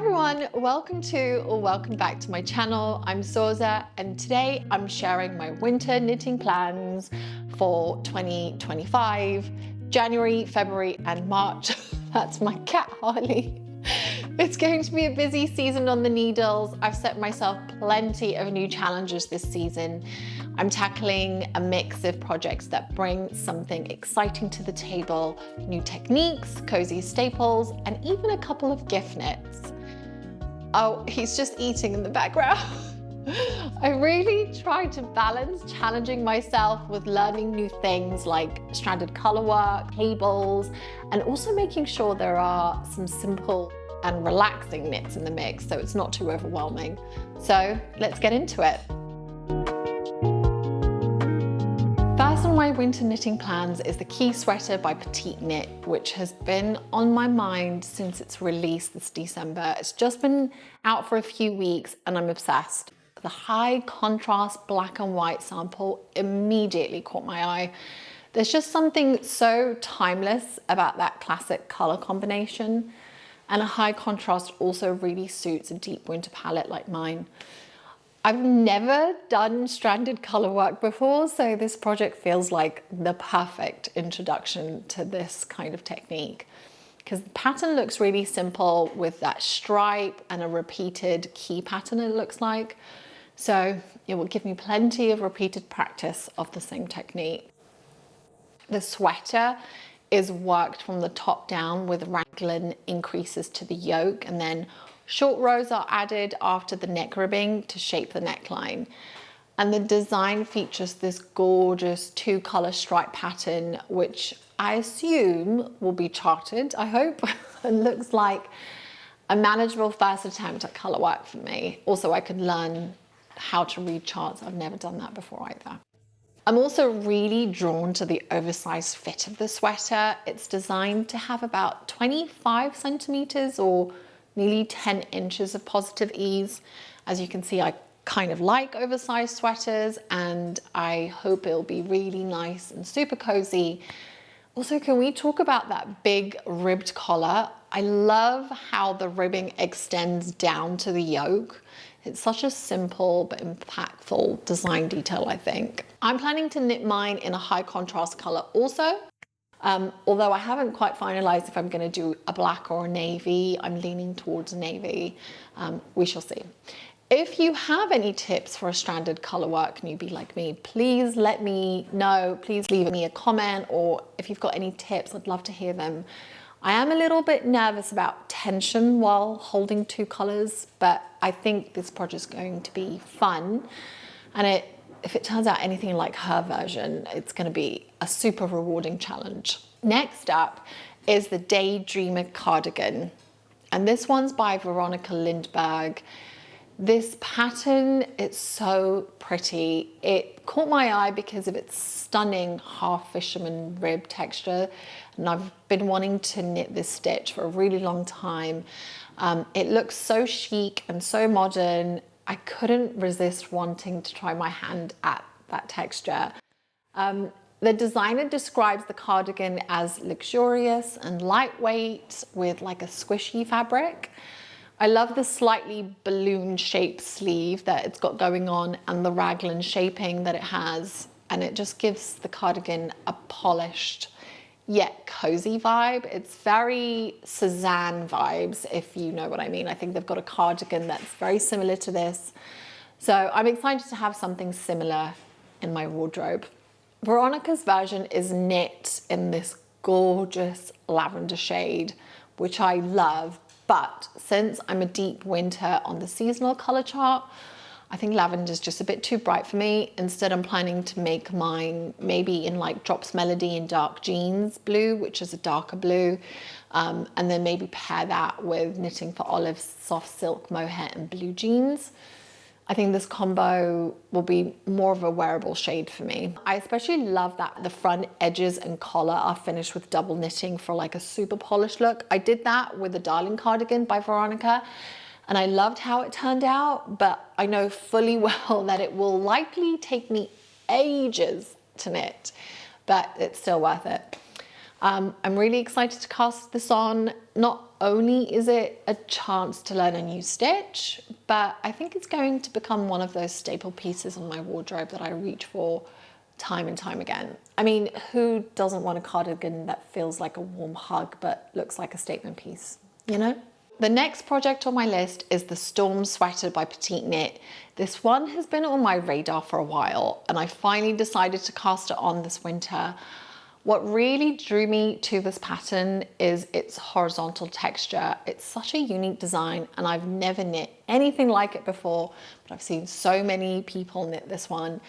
everyone, welcome back to my channel. I'm Soza and today I'm sharing my winter knitting plans for 2025, January, February and March. That's my cat Harley. It's going to be a busy season on the needles. I've set myself plenty of new challenges this season. I'm tackling a mix of projects that bring something exciting to the table, new techniques, cozy staples, and even a couple of gift knits. Oh, he's just eating in the background. I really try to balance challenging myself with learning new things like stranded color work, cables, and also making sure there are some simple and relaxing knits in the mix so it's not too overwhelming. So let's get into it. First on my winter knitting plans is the Hol Sweater by Petite Knit, which has been on my mind since its release this December. It's just been out for a few weeks and I'm obsessed. The high contrast black and white sample immediately caught my eye. There's just something so timeless about that classic color combination, and a high contrast also really suits a deep winter palette like mine. I've never done stranded color work before, so this project feels like the perfect introduction to this kind of technique because the pattern looks really simple with that stripe and a repeated key pattern it looks like. So it will give me plenty of repeated practice of the same technique. The sweater is worked from the top down with raglan increases to the yoke, and then short rows are added after the neck ribbing to shape the neckline. And the design features this gorgeous two-color stripe pattern, which I assume will be charted, I hope, and looks like a manageable first attempt at color work for me. Also, I could learn how to read charts. I've never done that before either. I'm also really drawn to the oversized fit of the sweater. It's designed to have about 25 centimeters or nearly 10 inches of positive ease. As you can see, I kind of like oversized sweaters and I hope it'll be really nice and super cozy. Also, can we talk about that big ribbed collar? I love how the ribbing extends down to the yoke. It's such a simple but impactful design detail, I think. I'm planning to knit mine in a high contrast color also. Although I haven't quite finalized if I'm going to do a black or a navy. I'm leaning towards navy. We shall see. If you have any tips for a stranded color work newbie like me, please let me know. Please leave me a comment, or if you've got any tips, I'd love to hear them. I am a little bit nervous about tension while holding two colors, but I think this project is going to be fun. And if it turns out anything like her version, it's going to be a super rewarding challenge. Next up is the Daydreamer Cardigan. And this one's by Veronica Lindberg. This pattern, it's so pretty. It caught my eye because of its stunning half fisherman rib texture. And I've been wanting to knit this stitch for a really long time. It looks so chic and so modern. I couldn't resist wanting to try my hand at that texture. The designer describes the cardigan as luxurious and lightweight with like a squishy fabric. I love the slightly balloon shaped sleeve that it's got going on and the raglan shaping that it has. And it just gives the cardigan a polished yet cozy vibe. It's very Suzanne vibes, if you know what I mean. I think they've got a cardigan that's very similar to this. So I'm excited to have something similar in my wardrobe. Veronica's version is knit in this gorgeous lavender shade, which I love. But since I'm a deep winter on the seasonal color chart, I think lavender is just a bit too bright for me. Instead, I'm planning to make mine maybe in like Drops Melody and Dark Jeans blue, which is a darker blue. And then maybe pair that with Knitting for Olive's soft silk mohair and blue jeans. I think this combo will be more of a wearable shade for me. I especially love that the front edges and collar are finished with double knitting for like a super polished look. I did that with the Darling Cardigan by Veronica, and I loved how it turned out, but I know fully well that it will likely take me ages to knit, but it's still worth it. I'm really excited to cast this on, not only is it a chance to learn a new stitch, but I think it's going to become one of those staple pieces in my wardrobe that I reach for time and time again. I mean, who doesn't want a cardigan that feels like a warm hug but looks like a statement piece, you know? The next project on my list is the Storm Sweater by Petite Knit. This one has been on my radar for a while, and I finally decided to cast it on this winter. What really drew me to this pattern is its horizontal texture. It's such a unique design, and I've never knit anything like it before, but I've seen so many people knit this one.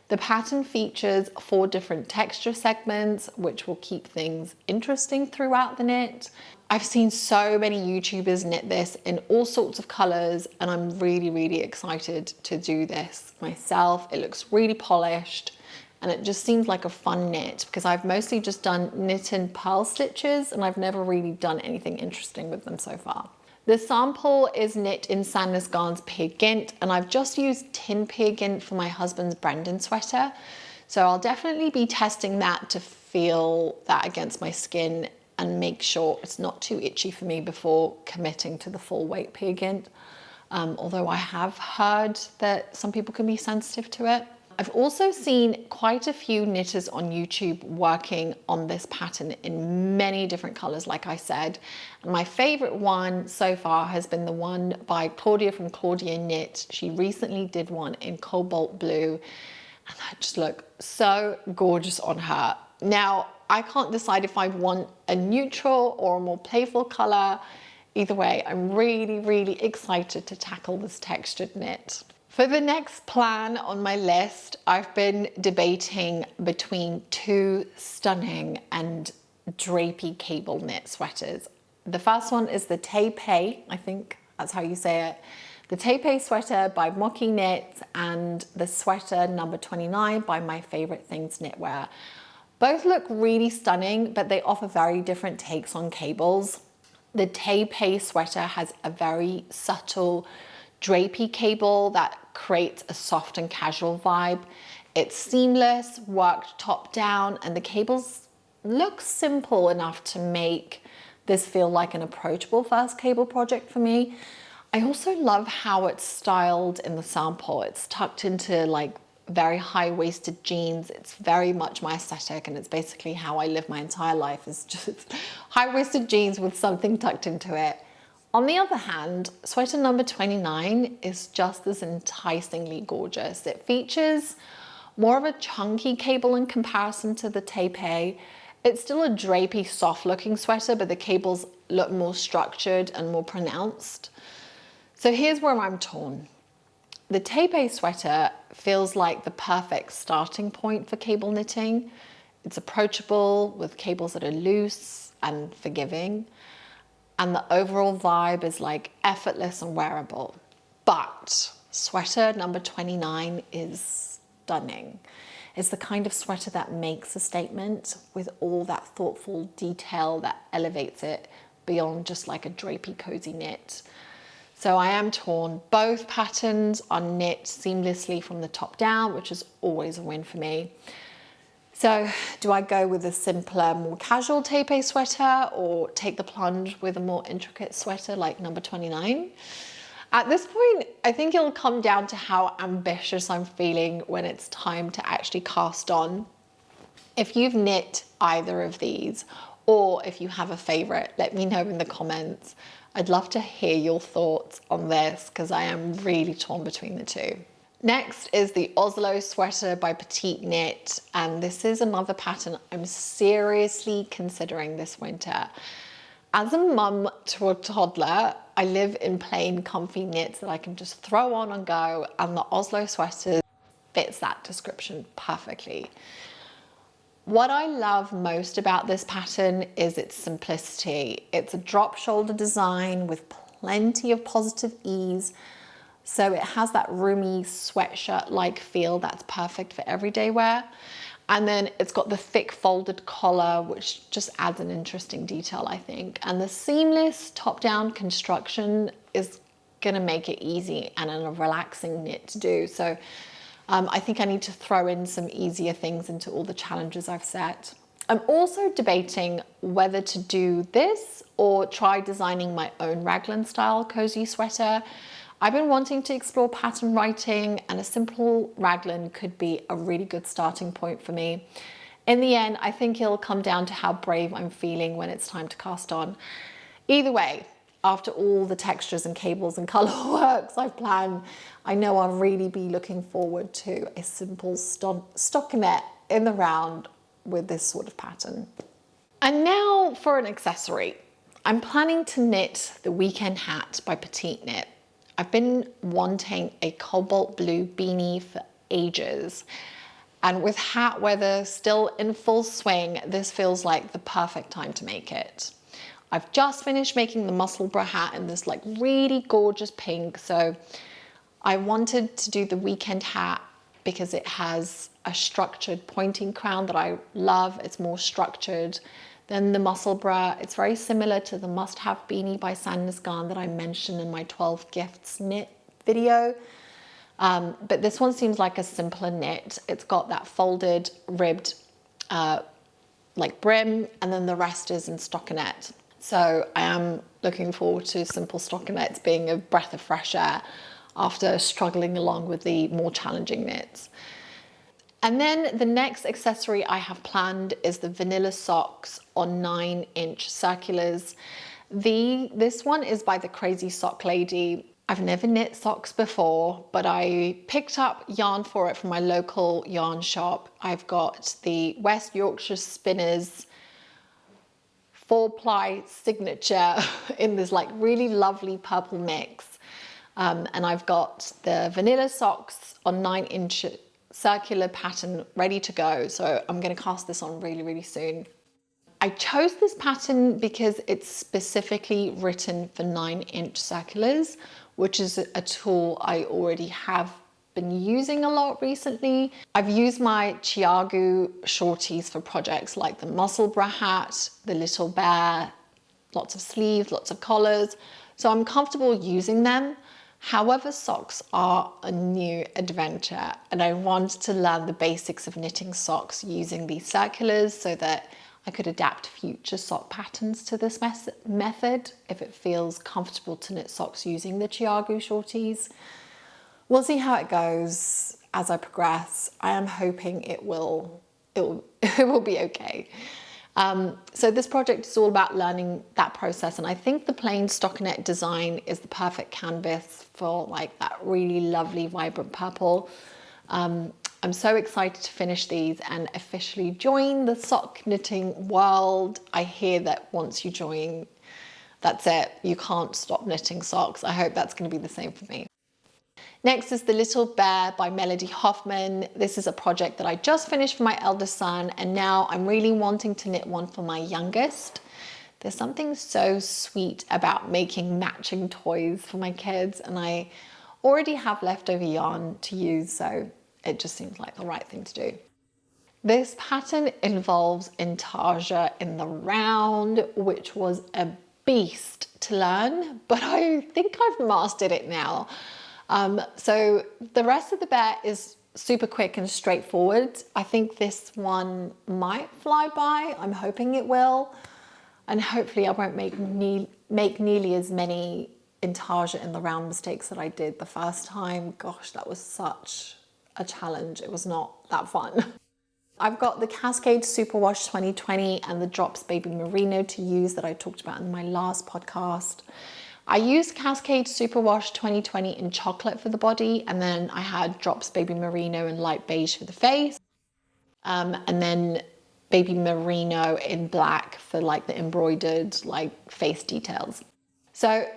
The pattern features 4 different texture segments, which will keep things interesting throughout the knit. I've seen so many YouTubers knit this in all sorts of colors, and I'm really excited to do this myself. It looks really polished, and it just seems like a fun knit because I've mostly just done knit and purl stitches, and I've never really done anything interesting with them so far. The sample is knit in Sandnes Garn's Peer Gynt, and I've just used tin Peer Gynt for my husband's Brendan sweater. So I'll definitely be testing that to feel that against my skin and make sure it's not too itchy for me before committing to the full weight Peer Gynt. Although I have heard that some people can be sensitive to it. I've also seen quite a few knitters on YouTube working on this pattern in many different colors, like I said. And my favorite one so far has been the one by Claudia from Claudia Knit. She recently did one in cobalt blue, and that just looked so gorgeous on her. Now, I can't decide if I want a neutral or a more playful color. Either way, I'm really excited to tackle this textured knit. For the next plan on my list, I've been debating between 2 stunning and drapey cable knit sweaters. The first one is the Taipei, I think that's how you say it. The Taipei sweater by Mocky Knits and the sweater number 29 by My Favorite Things Knitwear. Both look really stunning, but they offer very different takes on cables. The Taipei sweater has a very subtle drapey cable that creates a soft and casual vibe. It's seamless, worked top down, and the cables look simple enough to make this feel like an approachable first cable project for me. I also love how it's styled in the sample. It's tucked into like very high-waisted jeans. It's very much my aesthetic, and it's basically how I live my entire life, is just high-waisted jeans with something tucked into it. On the other hand, sweater number 29 is just as enticingly gorgeous. It features more of a chunky cable in comparison to the Taipei. It's still a drapey, soft-looking sweater, but the cables look more structured and more pronounced. So here's where I'm torn. The Taipei sweater feels like the perfect starting point for cable knitting. It's approachable with cables that are loose and forgiving, and the overall vibe is like effortless and wearable. But sweater number 29 is stunning. It's the kind of sweater that makes a statement with all that thoughtful detail that elevates it beyond just like a drapey cozy knit. So I am torn. Both patterns are knit seamlessly from the top down, which is always a win for me. So do I go with a simpler, more casual Taipei sweater, or take the plunge with a more intricate sweater like number 29? At this point, I think it'll come down to how ambitious I'm feeling when it's time to actually cast on. If you've knit either of these, or if you have a favorite, let me know in the comments. I'd love to hear your thoughts on this because I am really torn between the two. Next is the Oslo Sweater by Petite Knit, and this is another pattern I'm seriously considering this winter. As a mum to a toddler, I live in plain comfy knits that I can just throw on and go, and the Oslo Sweater fits that description perfectly. What I love most about this pattern is its simplicity. It's a drop shoulder design with plenty of positive ease. So it has that roomy sweatshirt-like feel that's perfect for everyday wear. And then it's got the thick folded collar, which just adds an interesting detail, I think. And the seamless top-down construction is gonna make it easy and a relaxing knit to do. So I think I need to throw in some easier things into all the challenges I've set. I'm also debating whether to do this or try designing my own raglan style cozy sweater. I've been wanting to explore pattern writing, and a simple raglan could be a really good starting point for me. In the end, I think it'll come down to how brave I'm feeling when it's time to cast on. Either way, after all the textures and cables and color works I've planned, I know I'll really be looking forward to a simple stockinette in the round with this sort of pattern. And now for an accessory. I'm planning to knit the weekend hat by Petite Knit. I've been wanting a cobalt blue beanie for ages. And with hat weather still in full swing, this feels like the perfect time to make it. I've just finished making the Musselburgh hat in this like really gorgeous pink. So I wanted to do the weekend hat because it has a structured pointing crown that I love. It's more structured than the Musselburgh. It's very similar to the Must Have Beanie by Sandnes Garn that I mentioned in my 12 gifts knit video. But this one seems like a simpler knit. It's got that folded, ribbed like brim, and then the rest is in stockinette. So I am looking forward to simple stockinettes being a breath of fresh air after struggling along with the more challenging knits. And then the next accessory I have planned is the vanilla socks on 9-inch circulars. This one is by the Crazy Sock Lady. I've never knit socks before, but I picked up yarn for it from my local yarn shop. I've got the West Yorkshire Spinners 4-ply signature in this like really lovely purple mix. And I've got the vanilla socks on 9-inch circular pattern ready to go. So I'm going to cast this on really, really soon. I chose this pattern because it's specifically written for 9-inch circulars, which is a tool I already have been using a lot recently. I've used my Chiagu shorties for projects like the Musselburgh hat, the Little Bear, lots of sleeves, lots of collars. So I'm comfortable using them. However, socks are a new adventure, and I wanted to learn the basics of knitting socks using these circulars so that I could adapt future sock patterns to this method if it feels comfortable to knit socks using the Chiagu shorties. We'll see how it goes as I progress. I am hoping it will be okay. So this project is all about learning that process, and I think the plain stockinette design is the perfect canvas for like that really lovely vibrant purple. I'm so excited to finish these and officially join the sock knitting world. I hear that once you join, that's it. You can't stop knitting socks. I hope that's going to be the same for me. Next is the Little Bear by Melody Hoffman. This is a project that I just finished for my eldest son, and now I'm really wanting to knit one for my youngest. There's something so sweet about making matching toys for my kids, and I already have leftover yarn to use, so it just seems like the right thing to do. This pattern involves intarsia in the round, which was a beast to learn, but I think I've mastered it now. So the rest of the bear is super quick and straightforward. I think this one might fly by. I'm hoping it will. And hopefully I won't make nearly as many intarsia in the round mistakes that I did the first time. Gosh, that was such a challenge. It was not that fun. I've got the Cascade Superwash 2020 and the Drops Baby Merino to use that I talked about in my last podcast. I used Cascade Superwash 2020 in chocolate for the body, and then I had Drops Baby Merino in light beige for the face, and then Baby Merino in black for like the embroidered like face details. So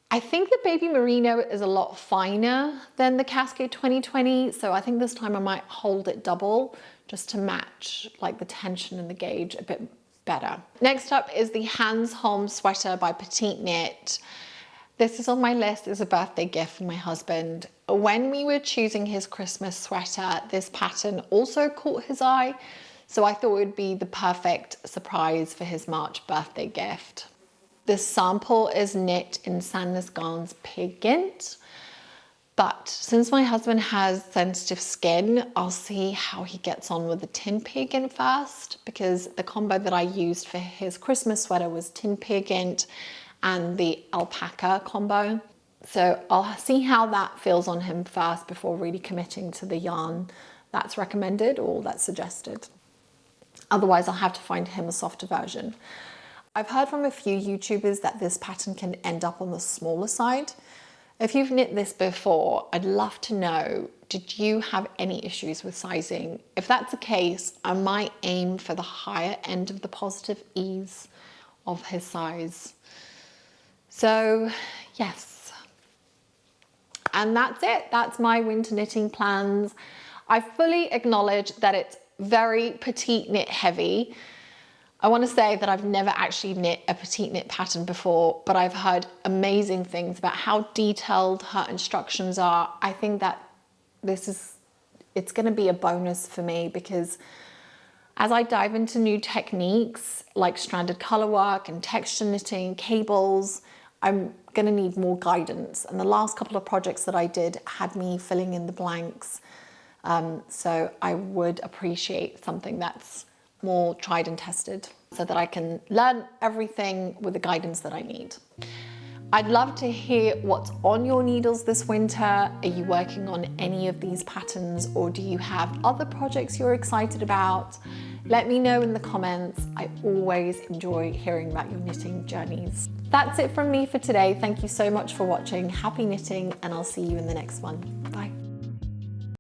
I think the Baby Merino is a lot finer than the Cascade 2020, so I think this time I might hold it double just to match like the tension and the gauge a bit better. Next up is the Hanstholm Sweater by Petite Knit. This is on my list as a birthday gift for my husband. When we were choosing his Christmas sweater, this pattern also caught his eye, so I thought it would be the perfect surprise for his March birthday gift. This sample is knit in Sandnes Garn's Pig Gint. But since my husband has sensitive skin, I'll see how he gets on with the tin pigment first, because the combo that I used for his Christmas sweater was tin pigment and the alpaca combo. So I'll see how that feels on him first before really committing to the yarn that's recommended or that's suggested. Otherwise, I'll have to find him a softer version. I've heard from a few YouTubers that this pattern can end up on the smaller side. If you've knit this before, I'd love to know, did you have any issues with sizing? If that's the case, I might aim for the higher end of the positive ease of his size. So yes. And that's it. That's my winter knitting plans. I fully acknowledge that it's very petite knit heavy. I want to say that I've never actually knit a petite knit pattern before, but I've heard amazing things about how detailed her instructions are. I think that it's going to be a bonus for me, because as I dive into new techniques like stranded color work and texture knitting, cables, I'm going to need more guidance. And the last couple of projects that I did had me filling in the blanks. So I would appreciate something that's more tried and tested so that I can learn everything with the guidance that I need. I'd love to hear what's on your needles this winter. Are you working on any of these patterns, or do you have other projects you're excited about? Let me know in the comments. I always enjoy hearing about your knitting journeys. That's it from me for today. Thank you so much for watching. Happy knitting, and I'll see you in the next one. Bye.